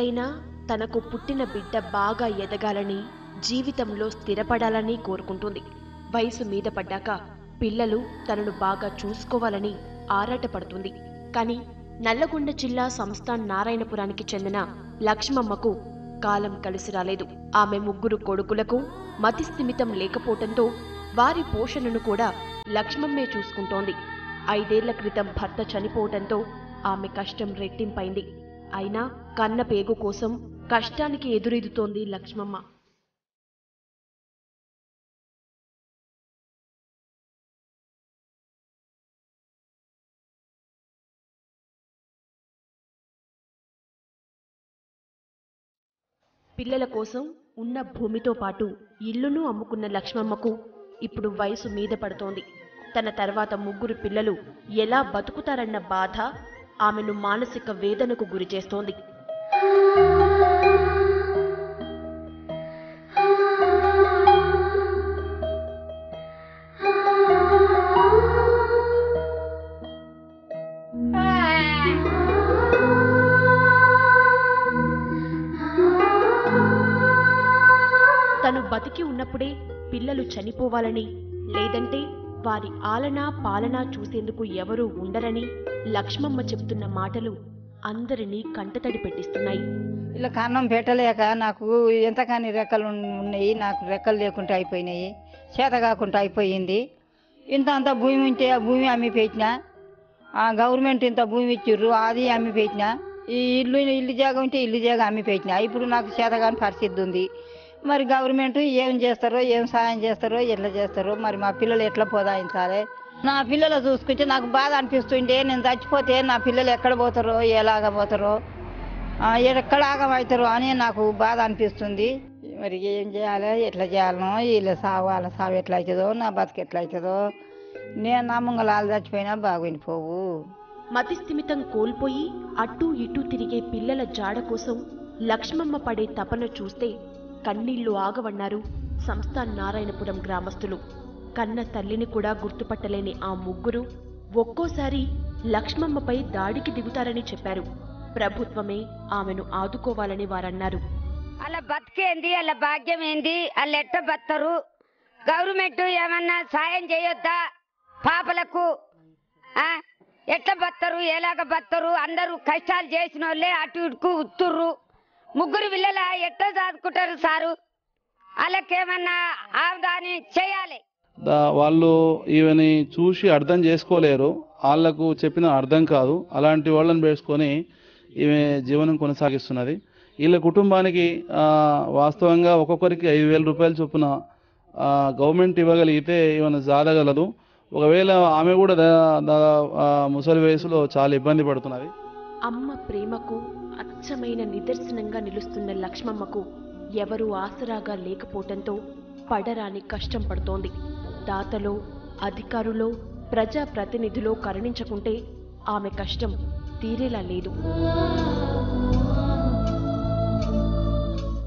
తల్లైనా తనకు పుట్టిన బిడ్డ బాగా ఎదగాలని, జీవితంలో స్థిరపడాలని కోరుకుంటుంది. వయసు మీద పడ్డాక పిల్లలు తనను బాగా చూసుకోవాలని ఆరాటపడుతుంది. కానీ నల్లగొండ జిల్లా సంస్థాన్ నారాయణపురానికి చెందిన లక్ష్మమ్మకు కాలం కలిసి రాలేదు. ఆమె 3 కొడుకులకు మతిస్థిమితం లేకపోవటంతో వారి పోషణను కూడా లక్ష్మమ్మే చూసుకుంటోంది. 5 ఏళ్ల క్రితం భర్త చనిపోవటంతో ఆమె కష్టం రెట్టింపైంది. అయినా కన్న పేగు కోసం కష్టానికి ఎదురెదుతోంది లక్ష్మమ్మ. పిల్లల కోసం ఉన్న భూమితో పాటు ఇల్లును అమ్ముకున్న లక్ష్మమ్మకు ఇప్పుడు వయసు మీద పడుతోంది. తన తర్వాత 3 పిల్లలు ఎలా బతుకుతారన్న బాధ ఆమెను మానసిక వేదనకు గురిచేస్తోంది. తను బతికి ఉన్నప్పుడే పిల్లలు చనిపోవాలని, లేదంటే వారి ఆలనా పాలనా చూసేందుకు ఎవరూ ఉండరని లక్ష్మమ్మ చెబుతున్న మాటలు అందరినీ కంటతడి పెట్టిస్తున్నాయి. ఇలా కన్నం పెట్టలేక నాకు ఎంతకాని రెక్కలు ఉన్నాయి, నాకు రెక్కలు లేకుండా అయిపోయినాయి, చేత కాకుండా అయిపోయింది. ఇంత భూమి ఉంటే ఆ భూమి అమ్మి పెట్టినా, గవర్నమెంట్ ఇంత భూమి ఇచ్చిర్రు అది అమ్మి పెట్టినా, ఈ ఇల్లు జాగా ఉంటే ఇల్లు జాగా అమ్మి పెట్టినా. ఇప్పుడు నాకు చేతగాని పరిస్థితి ఉంది. మరి గవర్నమెంట్ ఏం చేస్తారో, ఏం సాయం చేస్తారో, ఎట్లా చేస్తారో, మరి మా పిల్లలు ఎట్లా పోదాయించాలి. నా పిల్లలు చూసుకుంటే నాకు బాధ అనిపిస్తుంటే, నేను చచ్చిపోతే నా పిల్లలు ఎక్కడ పోతారో, ఎలాగ పోతారో, ఎక్కడ ఆగమవుతారో అని నాకు బాధ అనిపిస్తుంది. మరి ఏం చేయాలి, ఎట్లా చేయాలనో, వీళ్ళ వాళ్ళ సాగు ఎట్లా అవుతుందో, నా బతుకు ఎట్లా అవుతుందో. నేను నా ముంగలాలు చచ్చిపోయినా బాగుండిపోవు. మతిస్థిమితం కోల్పోయి అటూ ఇటూ తిరిగే పిల్లల జాడ కోసం లక్ష్మమ్మ పడే తపన చూస్తే కన్నీళ్లు ఆగవన్నారు సంస్థాన్ నారాయణపురం గ్రామస్తులు. కన్న తల్లిని కూడా గుర్తుపట్టలేని ఆ 3 ఒక్కోసారి లక్ష్మమ్మపై దాడికి దిగుతారని చెప్పారు. ప్రభుత్వమే ఆమెను ఆదుకోవాలని వారన్నారు. అలా బతికేంది, అలా భాగ్యం ఏంది, అలా ఎట్ట బతరు, గవర్నమెంట్ ఏమన్నా సాయం చేయొద్దా పాపలకు? ఎట్లా బతరు, ఎలాగ బతరు? అందరూ కష్టాలు చేసిన వాళ్ళే అటు ఇటుకు ఉత్తుర్రు. 3 పిల్లల ఎట్లా చదువుకుంటారు సారు? వాళ్ళకేమన్నా ఆదాని చేయాలి. వాళ్ళు ఈమెని చూసి అర్థం చేసుకోలేరు, వాళ్లకు చెప్పిన అర్థం కాదు. అలాంటి వాళ్ళని వేసుకొని ఈమె జీవనం కొనసాగిస్తున్నది. వీళ్ళ కుటుంబానికి వాస్తవంగా ఒక్కొక్కరికి 5,000 రూపాయల చొప్పున గవర్నమెంట్ ఇవ్వగలిగితే ఈమెను సాధగలదు. ఒకవేళ ఆమె కూడా ముసలి వయసులో చాలా ఇబ్బంది పడుతున్నది. అమ్మ ప్రేమకు అచ్చమైన నిదర్శనంగా నిలుస్తున్న లక్ష్మమ్మకు ఎవరూ ఆసరాగా లేకపోవటంతో పడరాని కష్టం పడుతోంది. దాతలో, అధికారులో, ప్రజాప్రతినిధులో కరుణించకుంటే ఆమె కష్టం తీరేలా లేదు.